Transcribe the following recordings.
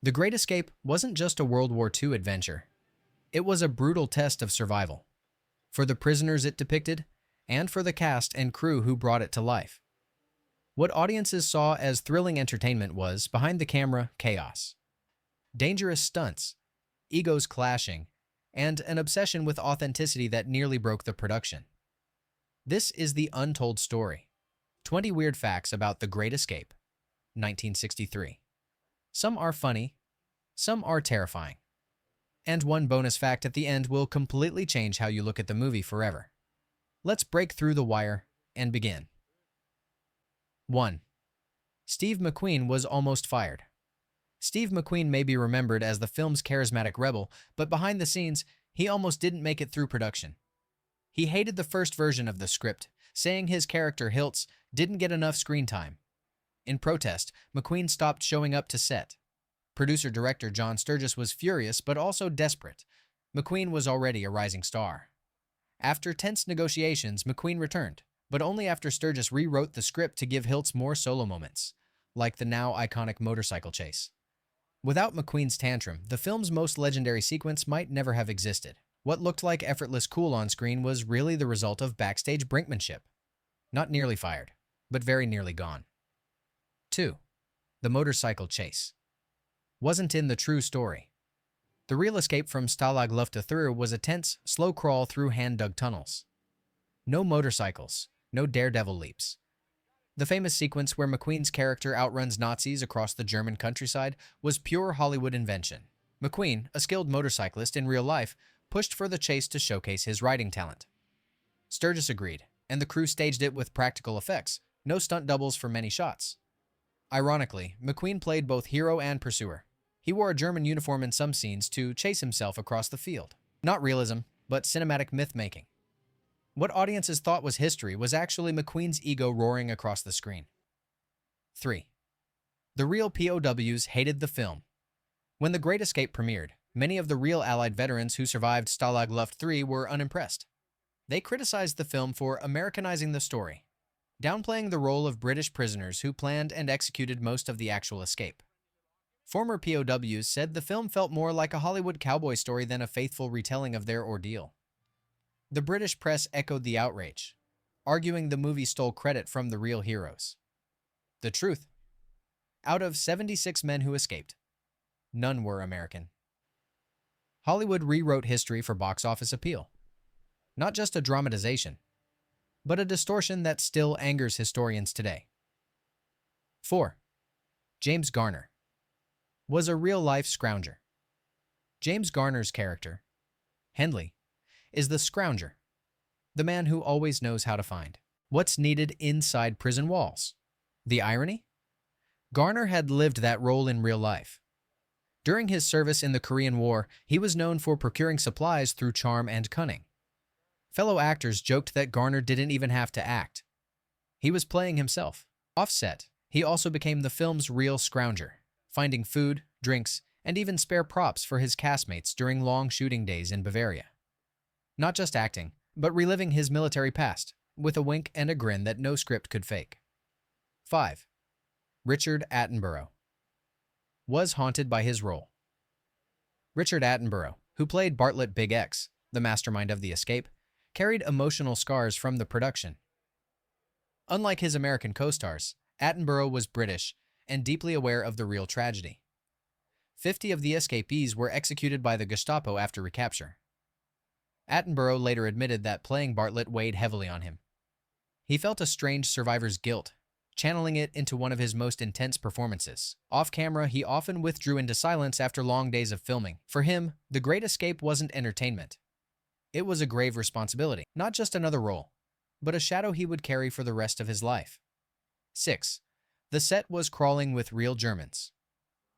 The Great Escape wasn't just a World War II adventure. It was a brutal test of survival, for the prisoners it depicted, and for the cast and crew who brought it to life. What audiences saw as thrilling entertainment was, behind the camera, chaos. Dangerous stunts, egos clashing, and an obsession with authenticity that nearly broke the production. This is the untold story. 20 weird facts about The Great Escape, 1963. Some are funny, some are terrifying. And one bonus fact at the end will completely change how you look at the movie forever. Let's break through the wire and begin. 1. Steve McQueen was almost fired. Steve McQueen may be remembered as the film's charismatic rebel, but behind the scenes, he almost didn't make it through production. He hated the first version of the script, saying his character, Hiltz, didn't get enough screen time. In protest, McQueen stopped showing up to set. Producer-director John Sturges was furious but also desperate. McQueen was already a rising star. After tense negotiations, McQueen returned, but only after Sturges rewrote the script to give Hiltz more solo moments, like the now iconic motorcycle chase. Without McQueen's tantrum, the film's most legendary sequence might never have existed. What looked like effortless cool on screen was really the result of backstage brinkmanship. Not nearly fired, but very nearly gone. 2. The motorcycle chase wasn't in the true story. The real escape from Stalag Luft 3 was a tense, slow crawl through hand-dug tunnels. No motorcycles, no daredevil leaps. The famous sequence where McQueen's character outruns Nazis across the German countryside was pure Hollywood invention. McQueen, a skilled motorcyclist in real life, pushed for the chase to showcase his riding talent. Sturges agreed, and the crew staged it with practical effects, no stunt doubles for many shots. Ironically, McQueen played both hero and pursuer. He wore a German uniform in some scenes to chase himself across the field. Not realism, but cinematic myth-making. What audiences thought was history was actually McQueen's ego roaring across the screen. 3. The real POWs hated the film. When The Great Escape premiered, many of the real Allied veterans who survived Stalag Luft 3 were unimpressed. They criticized the film for Americanizing the story, downplaying the role of British prisoners who planned and executed most of the actual escape. Former POWs said the film felt more like a Hollywood cowboy story than a faithful retelling of their ordeal. The British press echoed the outrage, arguing the movie stole credit from the real heroes. The truth: out of 76 men who escaped, none were American. Hollywood rewrote history for box office appeal. Not just a dramatization, but a distortion that still angers historians today. 4. James Garner was a real-life scrounger. James Garner's character, Henley, is the scrounger, the man who always knows how to find what's needed inside prison walls. The irony? Garner had lived that role in real life. During his service in the Korean War, he was known for procuring supplies through charm and cunning. Fellow actors joked that Garner didn't even have to act. He was playing himself. Offset, he also became the film's real scrounger, finding food, drinks, and even spare props for his castmates during long shooting days in Bavaria. Not just acting, but reliving his military past, with a wink and a grin that no script could fake. 5. Richard Attenborough was haunted by his role. Richard Attenborough, who played Bartlett Big X, the mastermind of the escape, carried emotional scars from the production. Unlike his American co-stars, Attenborough was British and deeply aware of the real tragedy. 50 of the escapees were executed by the Gestapo after recapture. Attenborough later admitted that playing Bartlett weighed heavily on him. He felt a strange survivor's guilt, channeling it into one of his most intense performances. Off-camera, he often withdrew into silence after long days of filming. For him, The Great Escape wasn't entertainment. It was a grave responsibility, not just another role, but a shadow he would carry for the rest of his life. 6. The set was crawling with real Germans.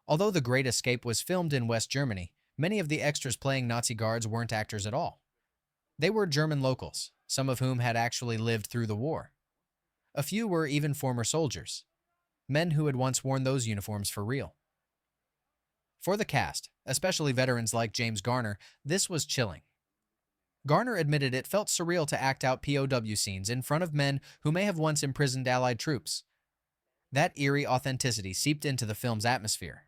Although The Great Escape was filmed in West Germany, many of the extras playing Nazi guards weren't actors at all. They were German locals, some of whom had actually lived through the war. A few were even former soldiers, men who had once worn those uniforms for real. For the cast, especially veterans like James Garner, this was chilling. Garner admitted it felt surreal to act out POW scenes in front of men who may have once imprisoned Allied troops. That eerie authenticity seeped into the film's atmosphere.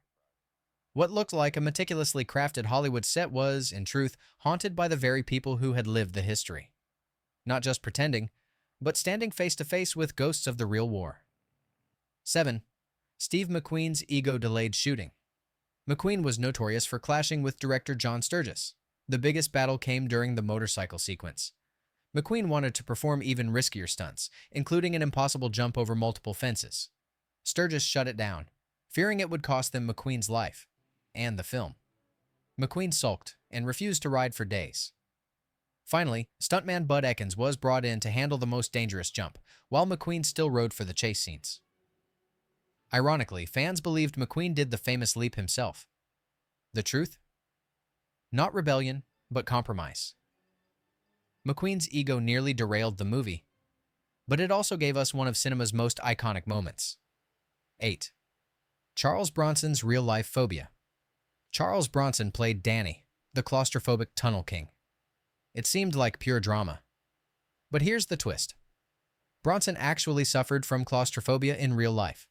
What looked like a meticulously crafted Hollywood set was, in truth, haunted by the very people who had lived the history. Not just pretending, but standing face to face with ghosts of the real war. 7. Steve McQueen's ego-delayed shooting. McQueen was notorious for clashing with director John Sturges. The biggest battle came during the motorcycle sequence. McQueen wanted to perform even riskier stunts, including an impossible jump over multiple fences. Sturges shut it down, fearing it would cost them McQueen's life and the film. McQueen sulked and refused to ride for days. Finally, stuntman Bud Ekins was brought in to handle the most dangerous jump, while McQueen still rode for the chase scenes. Ironically, fans believed McQueen did the famous leap himself. The truth? Not rebellion, but compromise. McQueen's ego nearly derailed the movie, but it also gave us one of cinema's most iconic moments. 8. Charles Bronson's real-life phobia. Charles Bronson played Danny, the claustrophobic tunnel king. It seemed like pure drama. But here's the twist. Bronson actually suffered from claustrophobia in real life.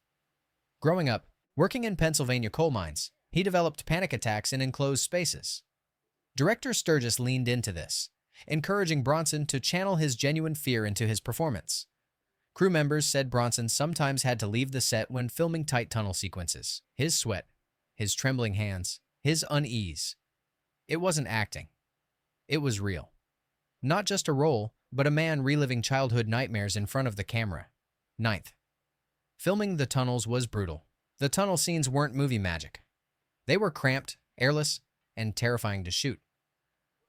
Growing up, working in Pennsylvania coal mines, he developed panic attacks in enclosed spaces. Director Sturges leaned into this, encouraging Bronson to channel his genuine fear into his performance. Crew members said Bronson sometimes had to leave the set when filming tight tunnel sequences. His sweat, his trembling hands, his unease. It wasn't acting. It was real. Not just a role, but a man reliving childhood nightmares in front of the camera. 9. Filming the tunnels was brutal. The tunnel scenes weren't movie magic. They were cramped, airless, and terrifying to shoot.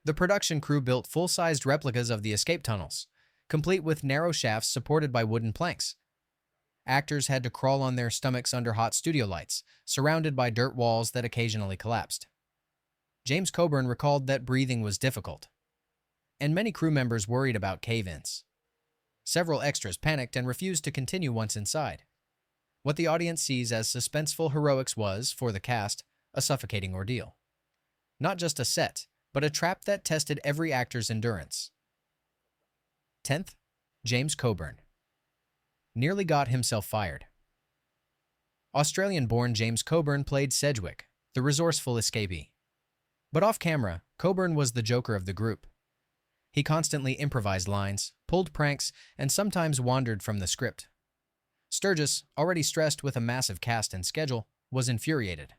The production crew built full-sized replicas of the escape tunnels, complete with narrow shafts supported by wooden planks. Actors had to crawl on their stomachs under hot studio lights, surrounded by dirt walls that occasionally collapsed. James Coburn recalled that breathing was difficult, and many crew members worried about cave-ins. Several extras panicked and refused to continue once inside. What the audience sees as suspenseful heroics was, for the cast, a suffocating ordeal. Not just a set, but a trap that tested every actor's endurance. 10th, James Coburn. Nearly got himself fired. Australian-born James Coburn played Sedgwick, the resourceful escapee. But off-camera, Coburn was the joker of the group. He constantly improvised lines, pulled pranks, and sometimes wandered from the script. Sturges, already stressed with a massive cast and schedule, was infuriated.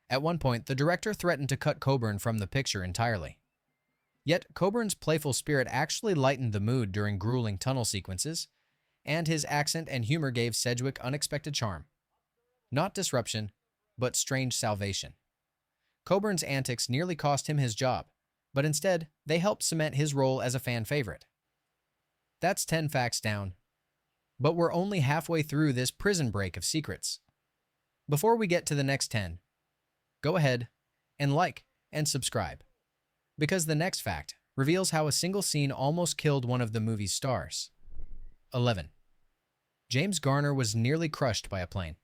At one point, the director threatened to cut Coburn from the picture entirely. Yet, Coburn's playful spirit actually lightened the mood during grueling tunnel sequences, and his accent and humor gave Sedgwick unexpected charm. Not disruption, but strange salvation. Coburn's antics nearly cost him his job, but instead, they helped cement his role as a fan favorite. That's 10 facts down. But we're only halfway through this prison break of secrets. Before we get to the next 10, go ahead and like and subscribe, because the next fact reveals how a single scene almost killed one of the movie's stars. 11. James Garner was nearly crushed by a plane.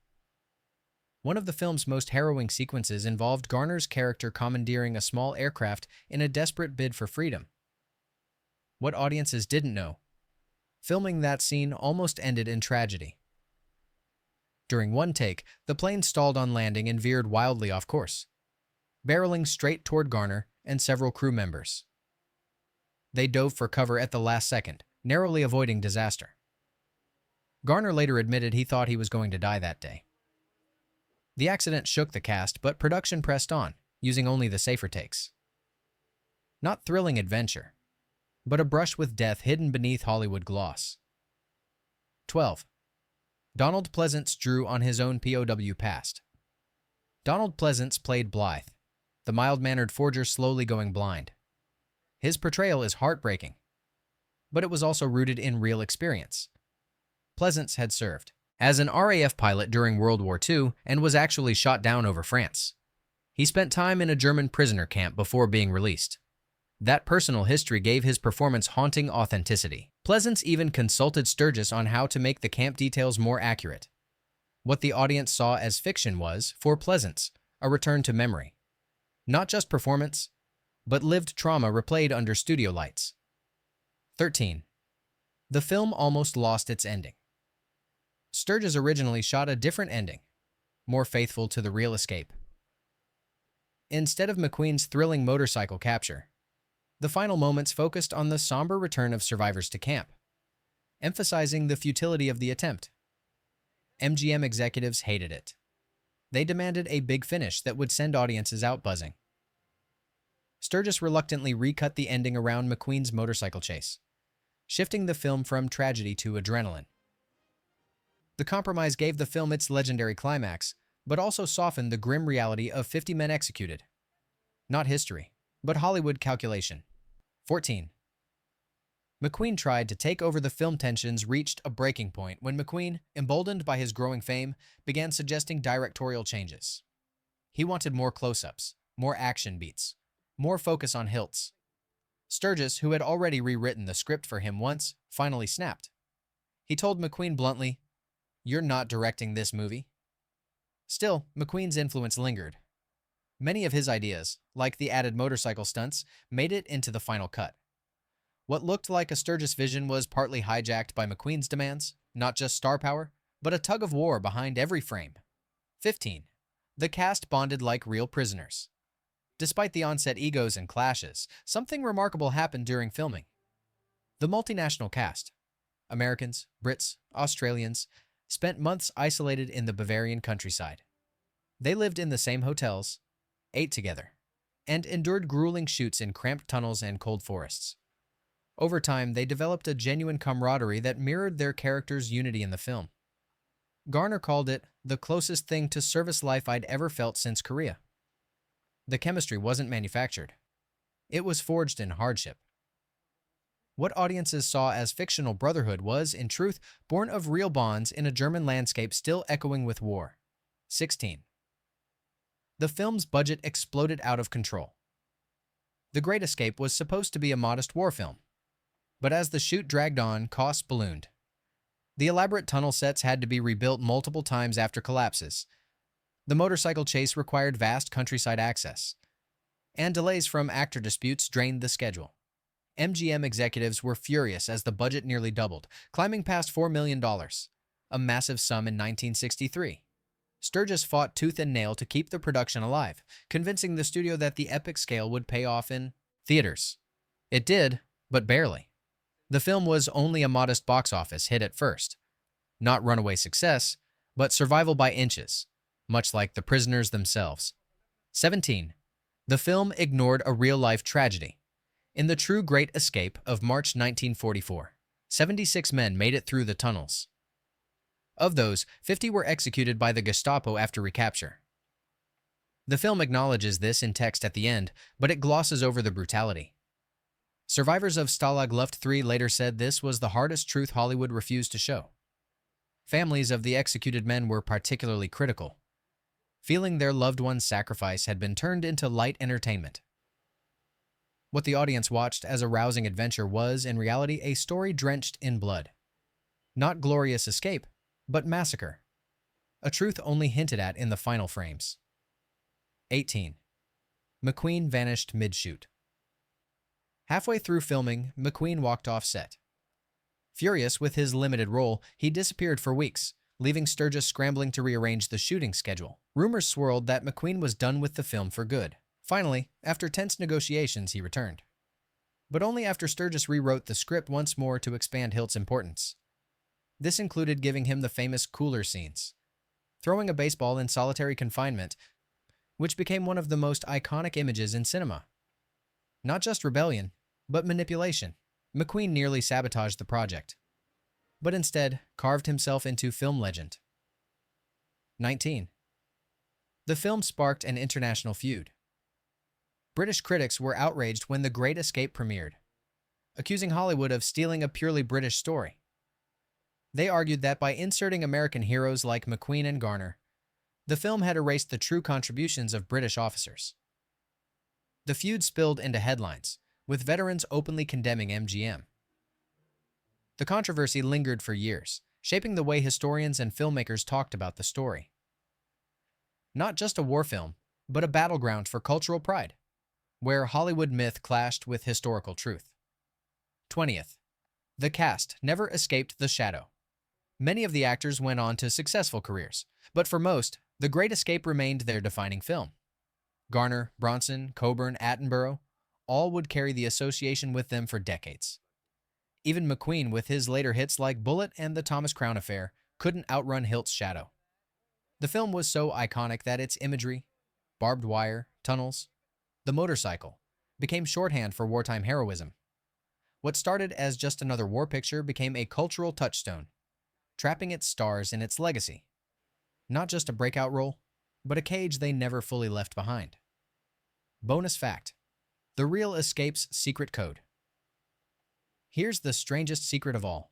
One of the film's most harrowing sequences involved Garner's character commandeering a small aircraft in a desperate bid for freedom. What audiences didn't know, filming that scene almost ended in tragedy. During one take, the plane stalled on landing and veered wildly off course, barreling straight toward Garner and several crew members. They dove for cover at the last second, narrowly avoiding disaster. Garner later admitted he thought he was going to die that day. The accident shook the cast, but production pressed on, using only the safer takes. Not thrilling adventure, but a brush with death hidden beneath Hollywood gloss. 12. Donald Pleasance drew on his own POW past. Donald Pleasance played Blythe, the mild-mannered forger slowly going blind. His portrayal is heartbreaking, but it was also rooted in real experience. Pleasance had served as an RAF pilot during World War II and was actually shot down over France. He spent time in a German prisoner camp before being released. That personal history gave his performance haunting authenticity. Pleasance even consulted Sturges on how to make the camp details more accurate. What the audience saw as fiction was, for Pleasance, a return to memory. Not just performance, but lived trauma replayed under studio lights. 13. The film almost lost its ending. Sturges originally shot a different ending, more faithful to the real escape. Instead of McQueen's thrilling motorcycle capture, the final moments focused on the somber return of survivors to camp, emphasizing the futility of the attempt. MGM executives hated it. They demanded a big finish that would send audiences out buzzing. Sturgis reluctantly recut the ending around McQueen's motorcycle chase, shifting the film from tragedy to adrenaline. The compromise gave the film its legendary climax, but also softened the grim reality of 50 men executed. Not history, but Hollywood calculation. 14. McQueen tried to take over the film. Tensions reached a breaking point when McQueen, emboldened by his growing fame, began suggesting directorial changes. He wanted more close-ups, more action beats, more focus on hilts. Sturgis, who had already rewritten the script for him once, finally snapped. He told McQueen bluntly, "You're not directing this movie." Still, McQueen's influence lingered. Many of his ideas, like the added motorcycle stunts, made it into the final cut. What looked like a Sturgis vision was partly hijacked by McQueen's demands, not just star power, but a tug-of-war behind every frame. 15. The cast bonded like real prisoners. Despite the on-set egos and clashes, something remarkable happened during filming. The multinational cast, Americans, Brits, Australians, spent months isolated in the Bavarian countryside. They lived in the same hotels, ate together, and endured grueling shoots in cramped tunnels and cold forests. Over time, they developed a genuine camaraderie that mirrored their characters' unity in the film. Garner called it the closest thing to service life I'd ever felt since Korea. The chemistry wasn't manufactured. It was forged in hardship. What audiences saw as fictional brotherhood was, in truth, born of real bonds in a German landscape still echoing with war. 16. The film's budget exploded out of control. The Great Escape was supposed to be a modest war film. But as the shoot dragged on, costs ballooned. The elaborate tunnel sets had to be rebuilt multiple times after collapses. The motorcycle chase required vast countryside access. And delays from actor disputes drained the schedule. MGM executives were furious as the budget nearly doubled, climbing past $4 million, a massive sum in 1963. Sturgis fought tooth and nail to keep the production alive, convincing the studio that the epic scale would pay off in theaters. It did, but barely. The film was only a modest box office hit at first. Not runaway success, but survival by inches, much like the prisoners themselves. 17. The film ignored a real-life tragedy. In the true Great Escape of March 1944, 76 men made it through the tunnels. Of those, 50 were executed by the Gestapo after recapture. The film acknowledges this in text at the end, but it glosses over the brutality. Survivors of Stalag Luft 3 later said this was the hardest truth Hollywood refused to show. Families of the executed men were particularly critical, feeling their loved one's sacrifice had been turned into light entertainment. What the audience watched as a rousing adventure was, in reality, a story drenched in blood. Not glorious escape, but massacre. A truth only hinted at in the final frames. 18. McQueen vanished mid-shoot. Halfway through filming, McQueen walked off set. Furious with his limited role, he disappeared for weeks, leaving Sturgis scrambling to rearrange the shooting schedule. Rumors swirled that McQueen was done with the film for good. Finally, after tense negotiations, he returned. But only after Sturgis rewrote the script once more to expand Hilt's importance. This included giving him the famous cooler scenes, throwing a baseball in solitary confinement, which became one of the most iconic images in cinema. Not just rebellion, but manipulation. McQueen nearly sabotaged the project, but instead carved himself into film legend. 19. The film sparked an international feud. British critics were outraged when The Great Escape premiered, accusing Hollywood of stealing a purely British story. They argued that by inserting American heroes like McQueen and Garner, the film had erased the true contributions of British officers. The feud spilled into headlines, with veterans openly condemning MGM. The controversy lingered for years, shaping the way historians and filmmakers talked about the story. Not just a war film, but a battleground for cultural pride, where Hollywood myth clashed with historical truth. 20th. The cast never escaped the shadow. Many of the actors went on to successful careers, but for most, The Great Escape remained their defining film. Garner, Bronson, Coburn, Attenborough, all would carry the association with them for decades. Even McQueen, with his later hits like Bullet and The Thomas Crown Affair, couldn't outrun Hilt's shadow. The film was so iconic that its imagery, barbed wire, tunnels, the motorcycle, became shorthand for wartime heroism. What started as just another war picture became a cultural touchstone, trapping its stars in its legacy. Not just a breakout role, but a cage they never fully left behind. Bonus fact: the real Escape's secret code. Here's the strangest secret of all.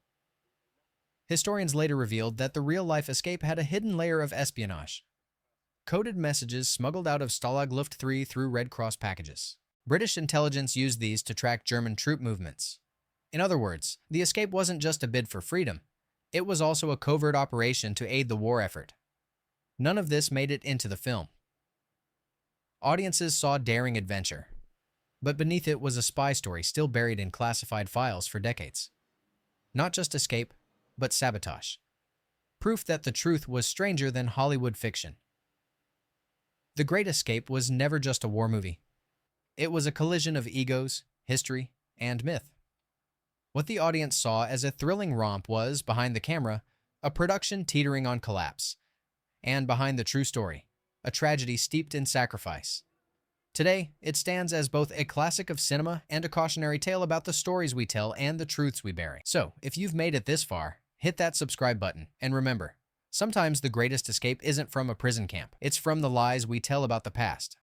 Historians later revealed that the real-life Escape had a hidden layer of espionage. Coded messages smuggled out of Stalag Luft 3 through Red Cross packages. British intelligence used these to track German troop movements. In other words, the Escape wasn't just a bid for freedom. It was also a covert operation to aid the war effort. None of this made it into the film. Audiences saw daring adventure, but beneath it was a spy story still buried in classified files for decades. Not just escape, but sabotage. Proof that the truth was stranger than Hollywood fiction. The Great Escape was never just a war movie. It was a collision of egos, history, and myth. What the audience saw as a thrilling romp was, behind the camera, a production teetering on collapse, and behind the true story, a tragedy steeped in sacrifice. Today, it stands as both a classic of cinema and a cautionary tale about the stories we tell and the truths we bury. So, if you've made it this far, hit that subscribe button, and remember, sometimes the greatest escape isn't from a prison camp. It's from the lies we tell about the past.